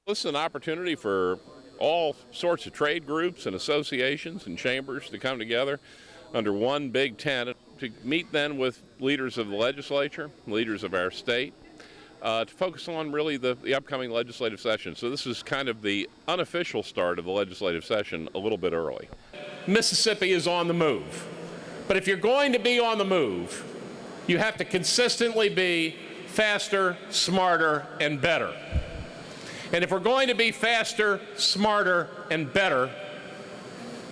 This is an opportunity for all sorts of trade groups and associations and chambers to come together under one big tent to meet then with leaders of the legislature, leaders of our state, to focus on really the upcoming legislative session. So this is kind of the unofficial start of the legislative session a little bit early. Mississippi is on the move. But if you're going to be on the move, you have to consistently be faster, smarter, and better. And if we're going to be faster, smarter, and better,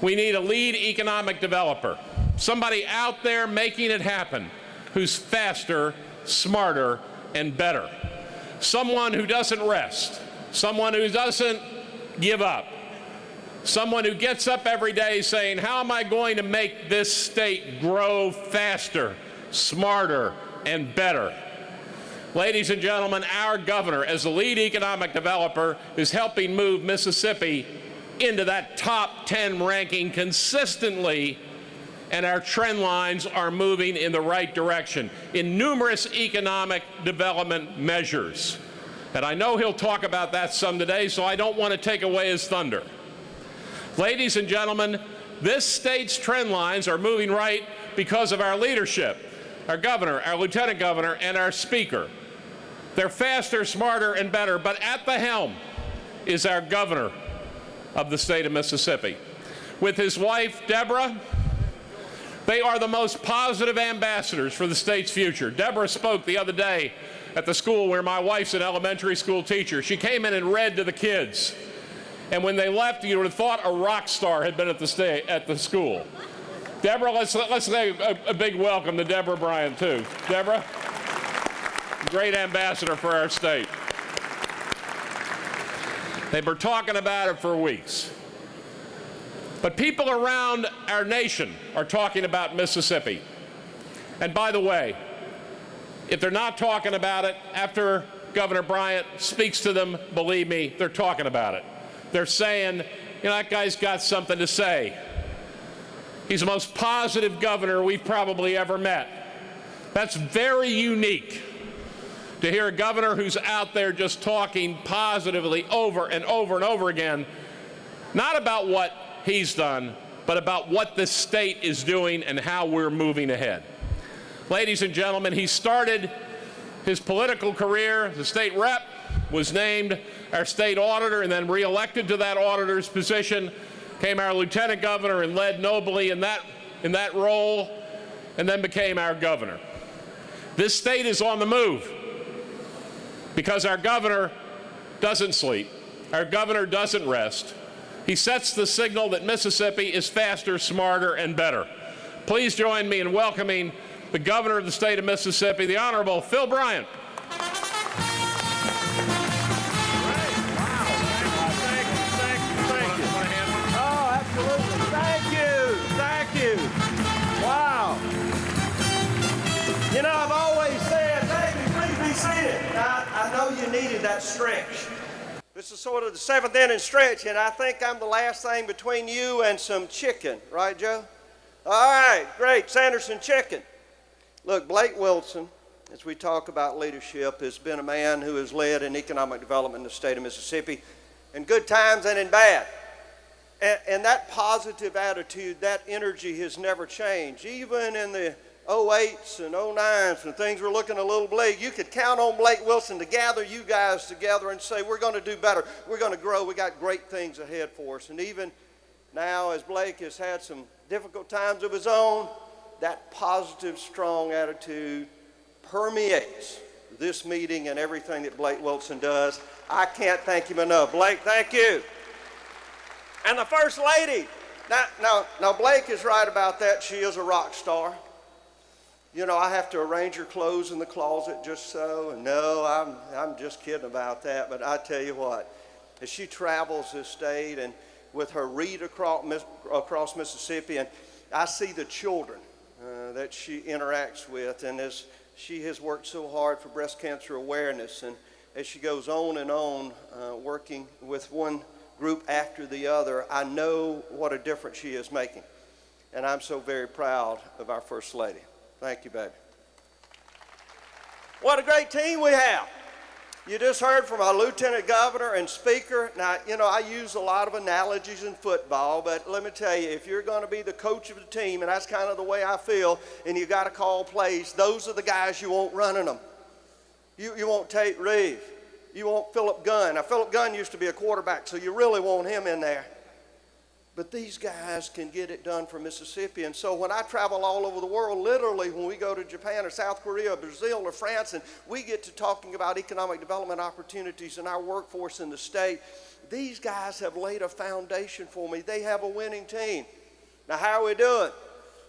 we need a lead economic developer, somebody out there making it happen, who's faster, smarter, and better. Someone who doesn't rest, someone who doesn't give up, someone who gets up every day saying, how am I going to make this state grow faster, smarter, and better? Ladies and gentlemen, our governor, as the lead economic developer, is helping move Mississippi into that top 10 ranking consistently, and our trend lines are moving in the right direction in numerous economic development measures. And I know he'll talk about that some today, so I don't want to take away his thunder. Ladies and gentlemen, this state's trend lines are moving right because of our leadership, our governor, our lieutenant governor, and our speaker. They're faster, smarter, and better, but at the helm is our governor of the state of Mississippi. With his wife, Deborah, they are the most positive ambassadors for the state's future. Deborah spoke the other day at the school where my wife's an elementary school teacher. She came in and read to the kids. And when they left, you would have thought a rock star had been at the school. Deborah, let's say a big welcome to Deborah Bryant, too. Deborah? Great ambassador for our state. They've been talking about it for weeks. But people around our nation are talking about Mississippi. And by the way, if they're not talking about it, after Governor Bryant speaks to them, believe me, they're talking about it. They're saying, you know, that guy's got something to say. He's the most positive governor we've probably ever met. That's very unique, to hear a governor who's out there just talking positively over and over and over again, not about what he's done, but about what this state is doing and how we're moving ahead. Ladies and gentlemen, he started his political career as a state rep, was named our state auditor, and then reelected to that auditor's position, became our lieutenant governor and led nobly in that role, and then became our governor. This state is on the move, because our governor doesn't sleep, our governor doesn't rest. He sets the signal that Mississippi is faster, smarter, and better. Please join me in welcoming the governor of the state of Mississippi, the Honorable Phil Bryant. You know, I've always said, David, please be seated. I know you needed that stretch. This is sort of the seventh inning stretch, and I think I'm the last thing between you and some chicken. Right, Joe? All right, great. Sanderson chicken. Look, Blake Wilson, as we talk about leadership, has been a man who has led in economic development in the state of Mississippi in good times and in bad. And that positive attitude, that energy has never changed. Even in the 08s and 09s when things were looking a little bleak, you could count on Blake Wilson to gather you guys together and say, we're going to do better, we're going to grow, we got great things ahead for us. And even now, as Blake has had some difficult times of his own, that positive, strong attitude permeates this meeting and everything that Blake Wilson does. I can't thank him enough. Blake, thank you. And the First Lady, now Blake is right about that. She is a rock star. You know, I have to arrange her clothes in the closet just so. And no, I'm just kidding about that. But I tell you what, as she travels this state and with her read across Mississippi, and I see the children that she interacts with, and as she has worked so hard for breast cancer awareness, and as she goes on and on, working with one group after the other, I know what a difference she is making. And I'm so very proud of our First Lady. Thank you, baby. What a great team we have. You just heard from our lieutenant governor and speaker. Now, I use a lot of analogies in football, but let me tell you, if you're going to be the coach of the team, and that's kind of the way I feel, and you got to call plays, those are the guys you want running them. You want Tate Reeves. You want Philip Gunn. Now, Philip Gunn used to be a quarterback, so you really want him in there. But these guys can get it done for Mississippi. And so when I travel all over the world, literally when we go to Japan or South Korea or Brazil or France, and we get to talking about economic development opportunities in our workforce in the state, these guys have laid a foundation for me. They have a winning team. Now, how are we doing?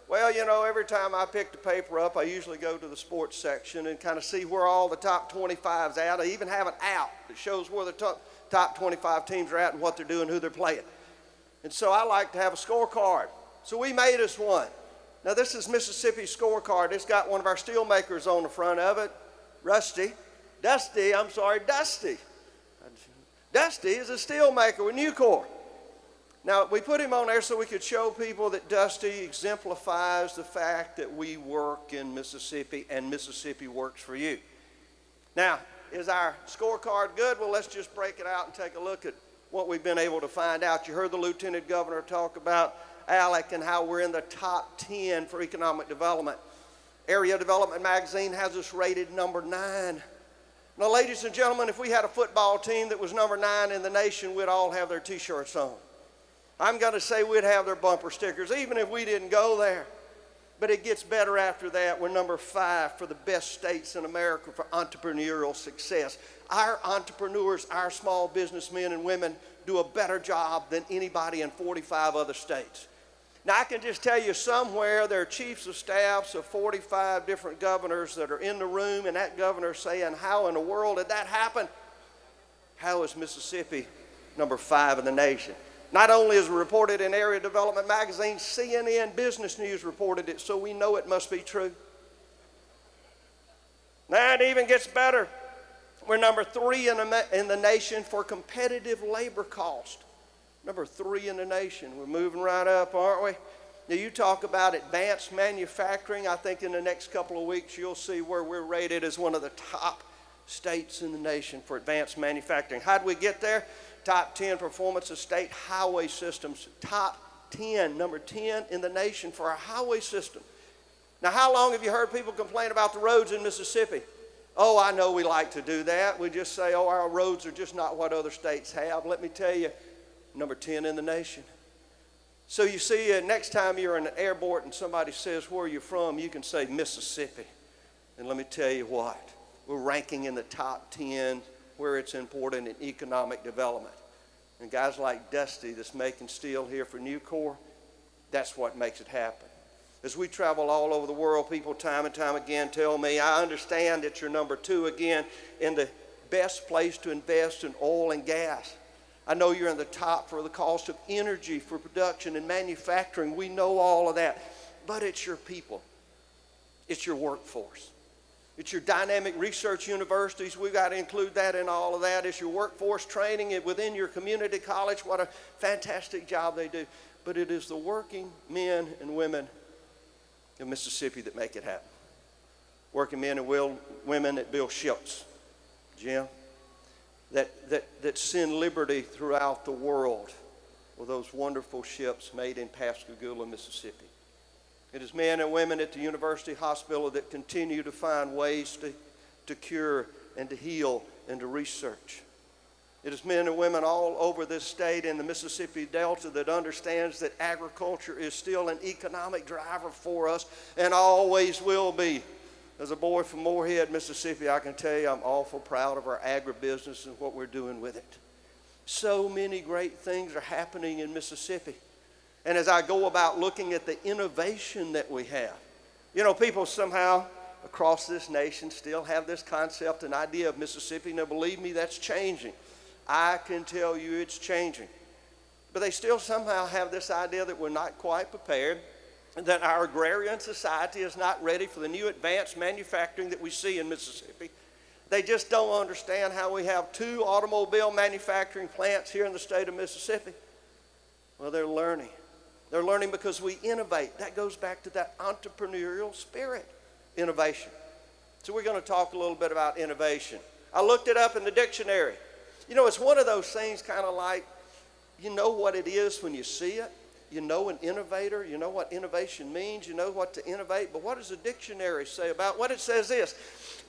Well, every time I pick the paper up, I usually go to the sports section and kind of see where all the top 25's at. I even have an app that shows where the top 25 teams are at and what they're doing, who they're playing. And so I like to have a scorecard. So we made us one. Now, this is Mississippi's scorecard. It's got one of our steel makers on the front of it, Dusty. Dusty is a steel maker with Nucor. Now, we put him on there so we could show people that Dusty exemplifies the fact that we work in Mississippi and Mississippi works for you. Now, is our scorecard good? Well, let's just break it out and take a look at what we've been able to find out. You heard the lieutenant governor talk about ALEC and how we're in the top 10 for economic development. Area Development Magazine has us rated number 9. Now, ladies and gentlemen, if we had a football team that was number 9 in the nation, we'd all have their T-shirts on. I'm going to say we'd have their bumper stickers, even if we didn't go there. But it gets better after that. We're number 5 for the best states in America for entrepreneurial success. Our entrepreneurs, our small businessmen and women do a better job than anybody in 45 other states. Now, I can just tell you somewhere there are chiefs of staffs of 45 different governors that are in the room, and that governor saying, how in the world did that happen? How is Mississippi number 5 in the nation? Not only is it reported in Area Development Magazine, CNN Business News reported it, so we know it must be true. Now it even gets better. We're number 3 in the nation for competitive labor cost. Number 3 in the nation. We're moving right up, aren't we? Now you talk about advanced manufacturing. I think in the next couple of weeks you'll see where we're rated as one of the top states in the nation for advanced manufacturing. How did we get there? Top 10 performance of state highway systems. Top 10, number 10 in the nation for our highway system. Now, how long have you heard people complain about the roads in Mississippi? Oh, I know we like to do that. We just say, oh, our roads are just not what other states have. Let me tell you, number 10 in the nation. So you see, next time you're in an airport and somebody says, where are you from? You can say Mississippi. And let me tell you what, we're ranking in the top 10 where it's important in economic development. And guys like Dusty that's making steel here for Nucor, that's what makes it happen. As we travel all over the world, people time and time again tell me, I understand that you're number 2 again in the best place to invest in oil and gas. I know you're in the top for the cost of energy for production and manufacturing. We know all of that. But it's your people. It's your workforce. It's your dynamic research universities. We've got to include that in all of that. It's your workforce training within your community college. What a fantastic job they do. But it is the working men and women of Mississippi that make it happen. Working men and women that build ships, Jim, that send liberty throughout the world with those wonderful ships made in Pascagoula, Mississippi. It is men and women at the University Hospital that continue to find ways to cure and to heal and to research. It is men and women all over this state in the Mississippi Delta that understands that agriculture is still an economic driver for us and always will be. As a boy from Moorhead, Mississippi, I can tell you I'm awful proud of our agribusiness and what we're doing with it. So many great things are happening in Mississippi. And as I go about looking at the innovation that we have, people somehow across this nation still have this concept and idea of Mississippi. Now, believe me, that's changing. I can tell you it's changing. But they still somehow have this idea that we're not quite prepared, that our agrarian society is not ready for the new advanced manufacturing that we see in Mississippi. They just don't understand how we have 2 automobile manufacturing plants here in the state of Mississippi. Well, they're learning. They're learning because we innovate. That goes back to that entrepreneurial spirit, innovation. So we're going to talk a little bit about innovation. I looked it up in the dictionary. You know, it's one of those things kind of like, you know what it is when you see it. You know an innovator. You know what innovation means. You know what to innovate. But what does the dictionary say about what it says is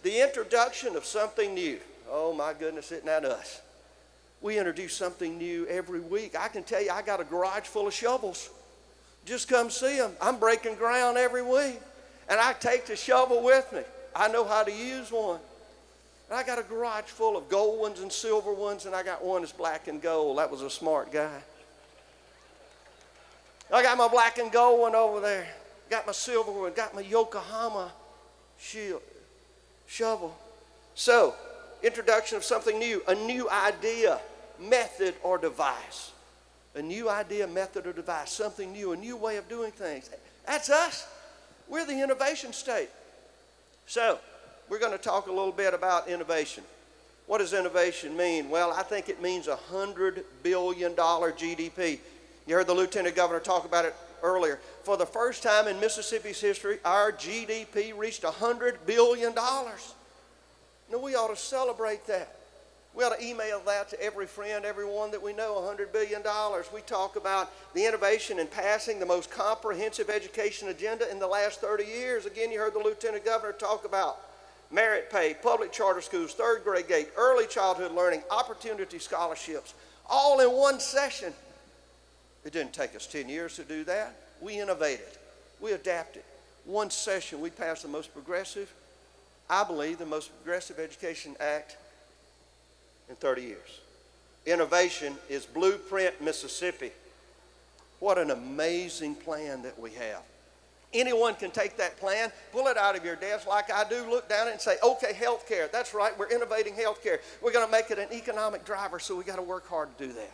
the introduction of something new. Oh, my goodness, isn't that us? We introduce something new every week. I can tell you I got a garage full of shovels. Just come see them. I'm breaking ground every week. And I take the shovel with me. I know how to use one. And I got a garage full of gold ones and silver ones, and I got one that's black and gold. That was a smart guy. I got my black and gold one over there. Got my silver one. Got my Yokohama shovel. So, introduction of something new, a new idea, method, or device. A new idea, method, or device, something new, a new way of doing things. That's us. We're the innovation state. So, we're going to talk a little bit about innovation. What does innovation mean? Well, I think it means $100 billion GDP. You heard the Lieutenant Governor talk about it earlier. For the first time in Mississippi's history, our GDP reached $100 billion. Now, we ought to celebrate that. We ought to email that to every friend, everyone that we know, $100 billion. We talk about the innovation in passing the most comprehensive education agenda in the last 30 years. Again, you heard the Lieutenant Governor talk about merit pay, public charter schools, third grade gate, early childhood learning, opportunity scholarships, all in one session. It didn't take us 10 years to do that. We innovated. We adapted. One session, we passed the most progressive, I believe, the most progressive education act in 30 years. Innovation is Blueprint Mississippi. What an amazing plan that we have. Anyone can take that plan, pull it out of your desk like I do, look down and say, okay, healthcare. That's right, we're innovating healthcare. We're going to make it an economic driver, so we got to work hard to do that.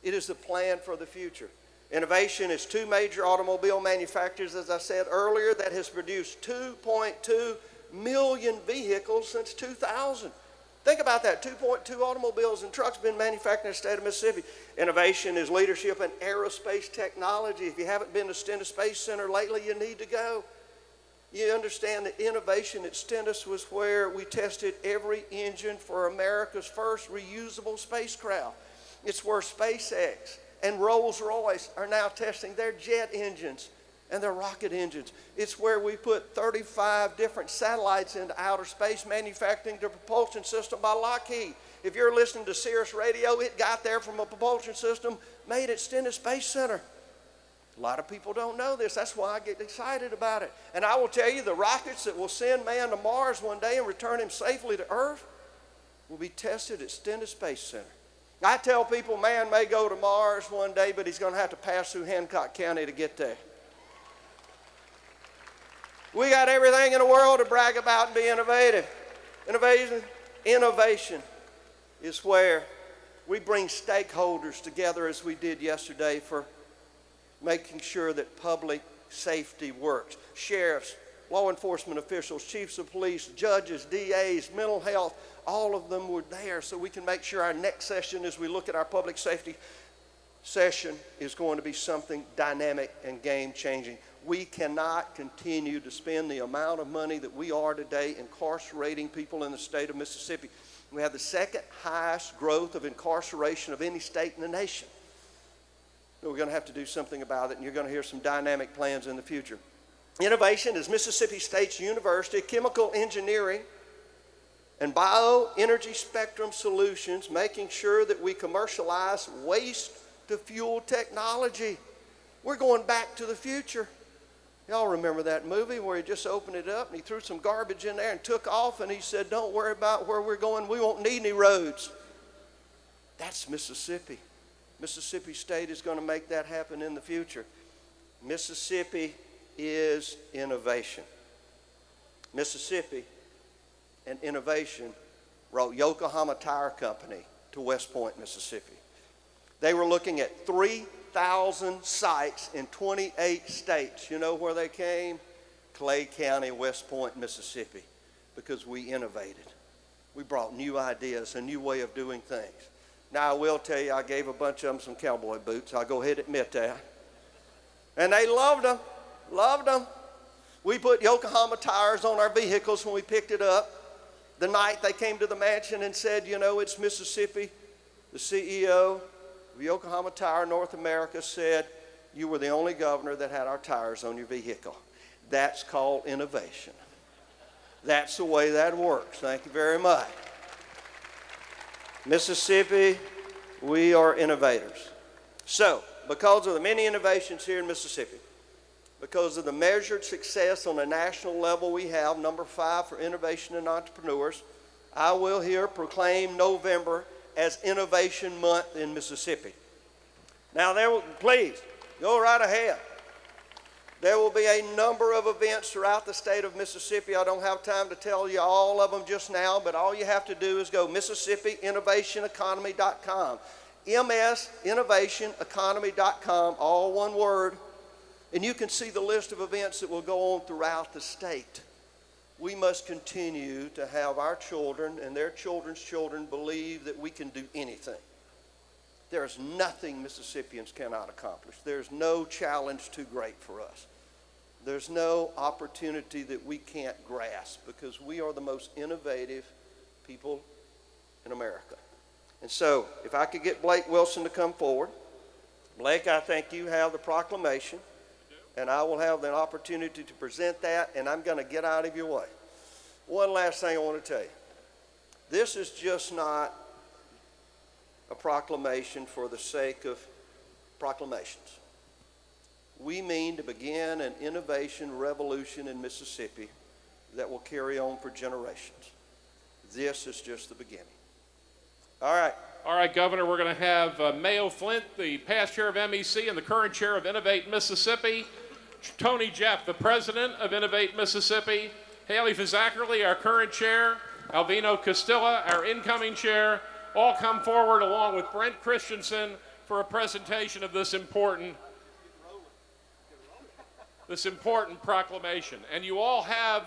It is the plan for the future. Innovation is two major automobile manufacturers, as I said earlier, that has produced 2.2 million vehicles since 2000. Think about that, 2.2 automobiles and trucks been manufactured in the state of Mississippi. Innovation is leadership in aerospace technology. If you haven't been to Stennis Space Center lately, you need to go. You understand that innovation at Stennis was where we tested every engine for America's first reusable spacecraft. It's where SpaceX and Rolls-Royce are now testing their jet engines and their rocket engines. It's where we put 35 different satellites into outer space, manufacturing the propulsion system by Lockheed. If you're listening to Sirius Radio, it got there from a propulsion system made at Stennis Space Center. A lot of people don't know this. That's why I get excited about it. And I will tell you, the rockets that will send man to Mars one day and return him safely to Earth will be tested at Stennis Space Center. I tell people man may go to Mars one day, but he's going to have to pass through Hancock County to get there. We got everything in the world to brag about and be innovative. Innovation is where we bring stakeholders together, as we did yesterday, for making sure that public safety works. Sheriffs, law enforcement officials, chiefs of police, judges, DAs, mental health, all of them were there so we can make sure our next session, as we look at our public safety session, is going to be something dynamic and game-changing. We cannot continue to spend the amount of money that we are today incarcerating people in the state of Mississippi. We have the second highest growth of incarceration of any state in the nation. We're going to have to do something about it, and you're going to hear some dynamic plans in the future. Innovation is Mississippi State University Chemical Engineering and Bioenergy Spectrum Solutions, making sure that we commercialize waste-to-fuel technology. We're going back to the future. Y'all remember that movie where he just opened it up and he threw some garbage in there and took off, and he said, don't worry about where we're going. We won't need any roads. That's Mississippi. Mississippi State is going to make that happen in the future. Mississippi is innovation. Mississippi and innovation brought Yokohama Tire Company to West Point, Mississippi. They were looking at 3,000 sites in 28 states. You know where they came? Clay County, West Point, Mississippi, because we innovated. We brought new ideas, a new way of doing things. Now, I will tell you, I gave a bunch of them some cowboy boots. I'll go ahead and admit that. And they loved them, loved them. We put Yokohama tires on our vehicles when we picked it up. the night they came to the mansion and said, you know, it's Mississippi, the CEO of Yokohama Tire North America said, you were the only governor that had our tires on your vehicle. That's called innovation. That's the way that works. Thank you very much. Mississippi, we are innovators. So, because of the many innovations here in Mississippi, because of the measured success on a national level we have, number 5 for innovation and entrepreneurs, I will here proclaim November as Innovation Month in Mississippi. Now, please, go right ahead. There will be a number of events throughout the state of Mississippi. I don't have time to tell you all of them just now, but all you have to do is go MississippiInnovationEconomy.com, MSInnovationEconomy.com, all one word, and you can see the list of events that will go on throughout the state. We must continue to have our children and their children's children believe that we can do anything. There is nothing Mississippians cannot accomplish. There's no challenge too great for us. There's no opportunity that we can't grasp because we are the most innovative people in America. And so, if I could get Blake Wilson to come forward. Blake, I think you have the proclamation, and I will have the opportunity to present that, and I'm going to get out of your way. One last thing I want to tell you. This is just not a proclamation for the sake of proclamations. We mean to begin an innovation revolution in Mississippi that will carry on for generations. This is just the beginning. All right. All right, Governor, we're going to have Mayo Flint, the past chair of MEC and the current chair of Innovate Mississippi, Tony Jeff, the president of Innovate Mississippi, Haley Fizzackerly, our current chair, Alvino Costilla, our incoming chair, all come forward along with Brent Christensen for a presentation of this important proclamation. And you all have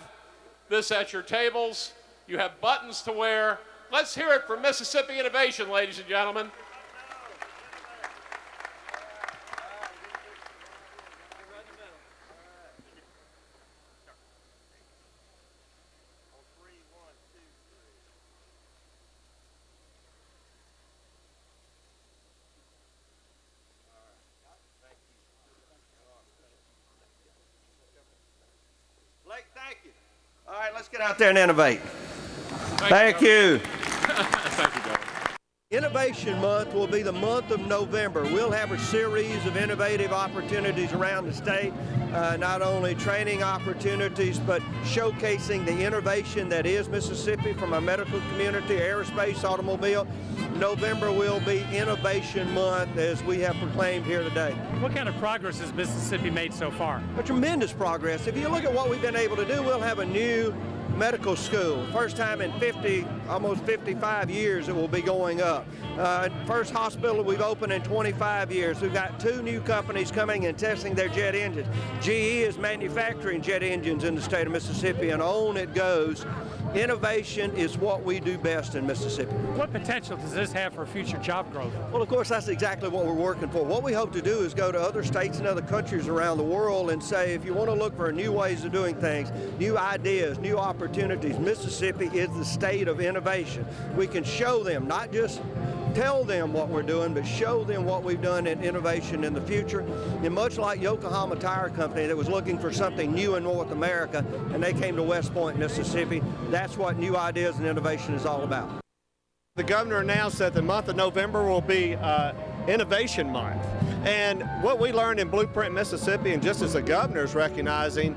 this at your tables. You have buttons to wear. Let's hear it for Mississippi Innovation, ladies and gentlemen. Blake, thank you. All right, let's get out there and innovate. Thank you. Thank you, Governor. Innovation Month will be the month of November. We'll have a series of innovative opportunities around the state, not only training opportunities, but showcasing the innovation that is Mississippi from our medical community, aerospace, automobile. November will be Innovation Month as we have proclaimed here today. What kind of progress has Mississippi made so far? A tremendous progress. If you look at what we've been able to do, we'll have a new medical school. First time in almost 55 years it will be going up. First hospital we've opened in 25 years. We've got 2 new companies coming and testing their jet engines. GE is manufacturing jet engines in the state of Mississippi, and on it goes. Innovation is what we do best in Mississippi. What potential does this have for future job growth? Well, of course, that's exactly what we're working for. What we hope to do is go to other states and other countries around the world and say, if you want to look for new ways of doing things, new ideas, new opportunities, Mississippi is the state of innovation. We can show them, not just tell them what we're doing, but show them what we've done in innovation in the future. And much like Yokohama Tire Company that was looking for something new in North America, and they came to West Point, Mississippi, that's what new ideas and innovation is all about. The governor announced that the month of November will be Innovation Month. And what we learned in Blueprint Mississippi, and just as the governor's recognizing,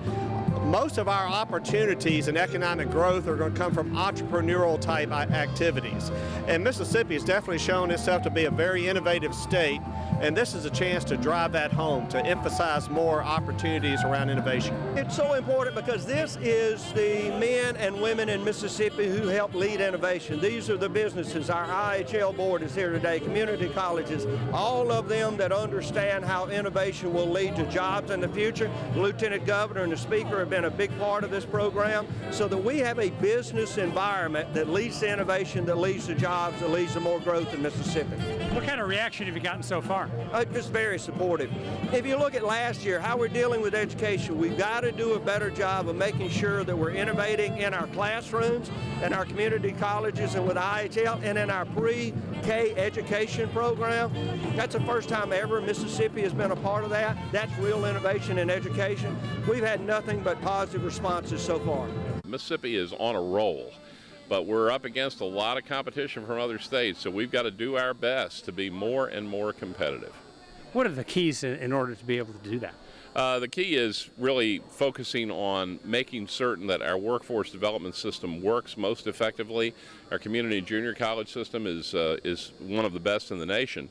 most of our opportunities and economic growth are going to come from entrepreneurial type activities. And Mississippi has definitely shown itself to be a very innovative state, and this is a chance to drive that home, to emphasize more opportunities around innovation. It's so important because this is the men and women in Mississippi who help lead innovation. These are the businesses. Our IHL board is here today, community colleges, all of them that understand how innovation will lead to jobs in the future. The Lieutenant Governor and the Speaker have been been a big part of this program, so that we have a business environment that leads to innovation, that leads to jobs, that leads to more growth in Mississippi. What kind of reaction have you gotten so far? Just very supportive. If you look at last year, how we're dealing with education, we've got to do a better job of making sure that we're innovating in our classrooms, in our community colleges, and with IHL, and in our pre-K education program. That's the first time ever Mississippi has been a part of that. That's real innovation in education. We've had nothing but positive responses so far. Mississippi is on a roll, but we're up against a lot of competition from other states, so we've got to do our best to be more and more competitive. What are the keys in order to be able to do that? The key is really focusing on making certain that our workforce development system works most effectively. Our community junior college system is one of the best in the nation.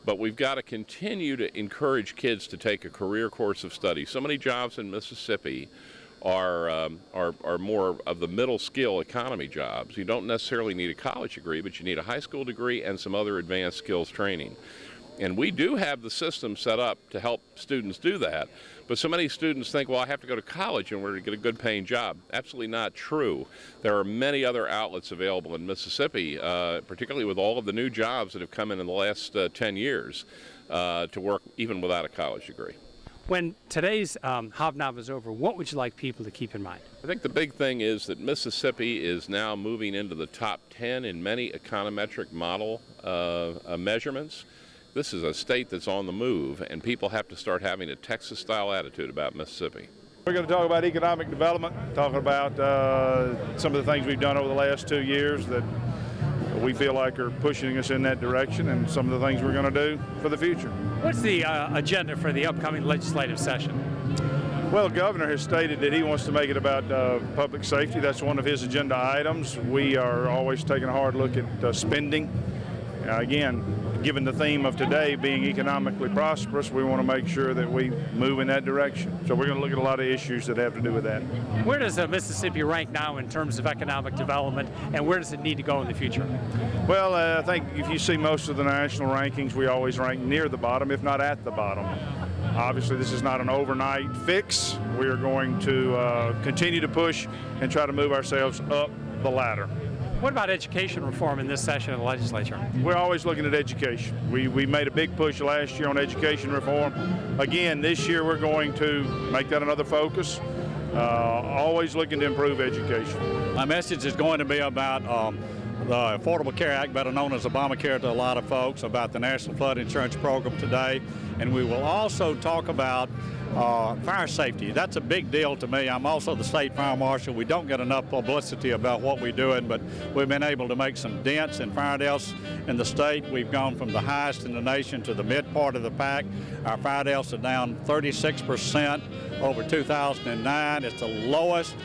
But we've got to continue to encourage kids to take a career course of study. So many jobs in Mississippi are more of the middle skill economy jobs. You don't necessarily need a college degree, but you need a high school degree and some other advanced skills training. And we do have the system set up to help students do that. But so many students think, well, I have to go to college in order to get a good paying job. Absolutely not true. There are many other outlets available in Mississippi, particularly with all of the new jobs that have come in the last 10 years to work even without a college degree. When today's HobNob is over, what would you like people to keep in mind? I think the big thing is that Mississippi is now moving into the top 10 in many econometric model measurements. This is a state that's on the move, and people have to start having a Texas-style attitude about Mississippi. We're going to talk about economic development, talking about some of the things we've done over the last 2 years that we feel like are pushing us in that direction, and some of the things we're going to do for the future. What's the agenda for the upcoming legislative session? Well, the governor has stated that he wants to make it about public safety. That's one of his agenda items. We are always taking a hard look at spending. Again, given the theme of today being economically prosperous, we want to make sure that we move in that direction. So we're going to look at a lot of issues that have to do with that. Where does Mississippi rank now in terms of economic development, and where does it need to go in the future? Well, I think if you see most of the national rankings, we always rank near the bottom, if not at the bottom. Obviously, this is not an overnight fix. We are going to continue to push and try to move ourselves up the ladder. What about education reform in this session of the legislature? We're always looking at education. We made a big push last year on education reform. Again, this year we're going to make that another focus. Always looking to improve education. My message is going to be about the Affordable Care Act, better known as Obamacare to a lot of folks, about the National Flood Insurance Program today. And we will also talk about fire safety. That's a big deal to me. I'm also the state fire marshal. We don't get enough publicity about what we're doing, but we've been able to make some dents in fire deaths in the state. We've gone from the highest in the nation to the mid part of the pack. Our fire deaths are down 36% over 2009. It's the lowest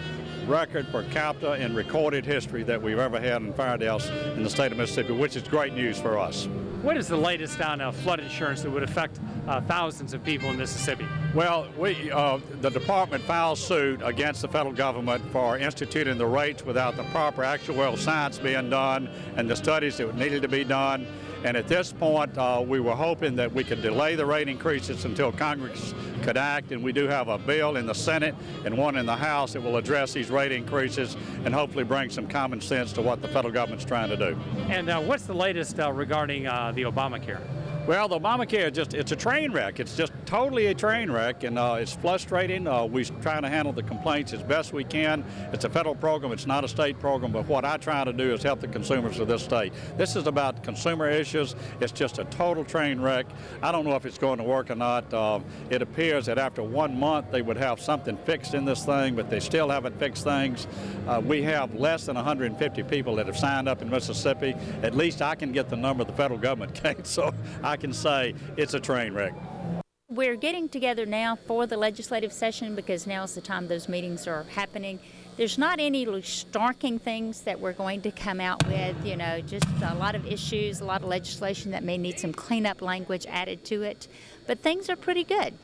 record per capita in recorded history that we've ever had in fire deaths in the state of Mississippi, which is great news for us. What is the latest on flood insurance that would affect thousands of people in Mississippi? Well, the department filed suit against the federal government for instituting the rates without the proper actuarial science being done and the studies that needed to be done. And at this point, we were hoping that we could delay the rate increases until Congress could act, and we do have a bill in the Senate and one in the House that will address these rate increases and hopefully bring some common sense to what the federal government's trying to do. And what's the latest regarding the Obamacare? Well, the Obamacare, it's a train wreck. It's just totally a train wreck, and it's frustrating. We're trying to handle the complaints as best we can. It's a federal program. It's not a state program, but what I try to do is help the consumers of this state. This is about consumer issues. It's just a total train wreck. I don't know if it's going to work or not. It appears that after 1 month, they would have something fixed in this thing, but they still haven't fixed things. We have less than 150 people that have signed up in Mississippi. At least I can get the number the federal government can't, so I can say it's a train wreck. We're getting together now for the legislative session because now is the time those meetings are happening. There's not any starking things that we're going to come out with, just a lot of issues, a lot of legislation that may need some cleanup language added to it, but things are pretty good.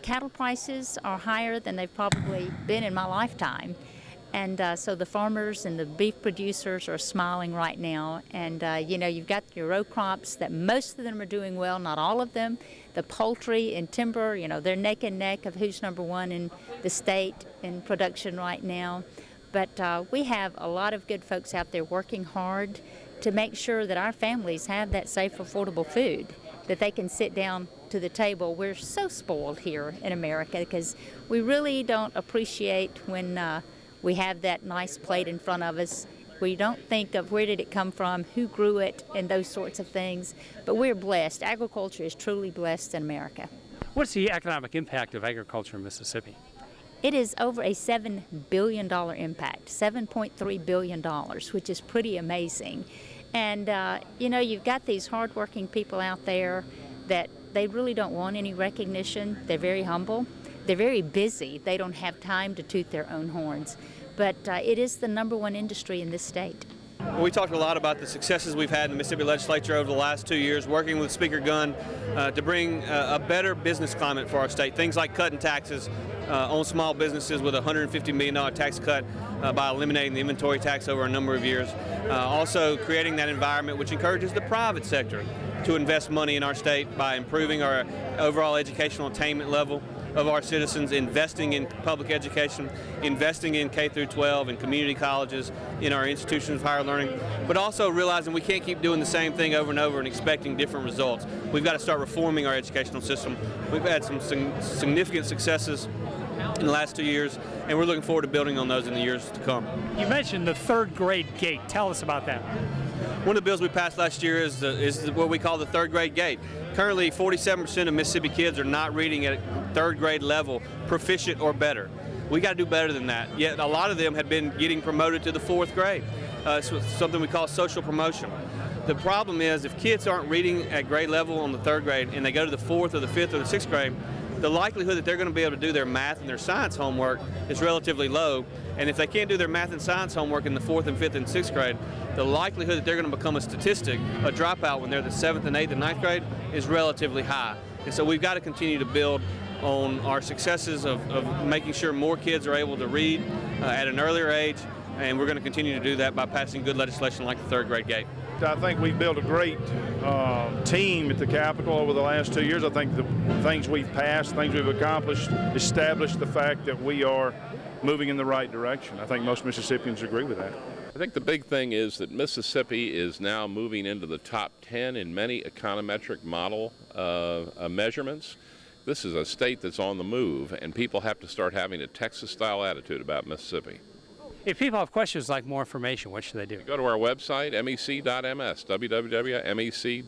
Cattle prices are higher than they've probably been in my lifetime. And so the farmers and the beef producers are smiling right now. And, you know, you've got your row crops that most of them are doing well, not all of them. The poultry and timber, you know, they're neck and neck of who's number one in the state in production right now. But we have a lot of good folks out there working hard to make sure that our families have that safe, affordable food, that they can sit down to the table. We're so spoiled here in America because we really don't appreciate when we have that nice plate in front of us. We don't think of where did it come from, who grew it, and those sorts of things. But we're blessed. Agriculture is truly blessed in America. What's the economic impact of agriculture in Mississippi? It is over a $7 billion impact, $7.3 billion, which is pretty amazing. And, you know, you've got these hardworking people out there that they really don't want any recognition. They're very humble. They're very busy. They don't have time to toot their own horns. But it is the #1 industry in this state. We talked a lot about the successes we've had in the Mississippi legislature over the last 2 years, working with Speaker Gunn to bring a better business climate for our state. Things like cutting taxes on small businesses with a $150 million tax cut by eliminating the inventory tax over a number of years. Also creating that environment which encourages the private sector to invest money in our state by improving our overall educational attainment level of our citizens, investing in public education, investing in K through 12 and community colleges, in our institutions of higher learning, but also realizing we can't keep doing the same thing over and over and expecting different results. We've got to start reforming our educational system. We've had some significant successes in the last 2 years, and we're looking forward to building on those in the years to come. You mentioned the third grade gate. Tell us about that. One of the bills we passed last year is what we call the third grade gate. Currently, 47% of Mississippi kids are not reading at third grade level, proficient or better. We got to do better than that. Yet a lot of them have been getting promoted to the 4th grade. It's something we call social promotion. The problem is if kids aren't reading at grade level on the 3rd grade and they go to the 4th or the 5th or the 6th grade, the likelihood that they're going to be able to do their math and their science homework is relatively low. And if they can't do their math and science homework in the 4th and 5th and 6th grade, the likelihood that they're going to become a statistic, a dropout when they're the 7th and 8th and 9th grade is relatively high. And so we've got to continue to build on our successes of making sure more kids are able to read at an earlier age, and we're going to continue to do that by passing good legislation like the 3rd grade gate. I think we've built a great team at the Capitol over the last 2 years. I think the things we've passed, things we've accomplished, established the fact that we are moving in the right direction. I think most Mississippians agree with that. I think the big thing is that Mississippi is now moving into the top 10 in many econometric model measurements. This is a state that's on the move, and people have to start having a Texas-style attitude about Mississippi. If people have questions like more information, what should they do? Go to our website, mec.ms, www.mec.ms.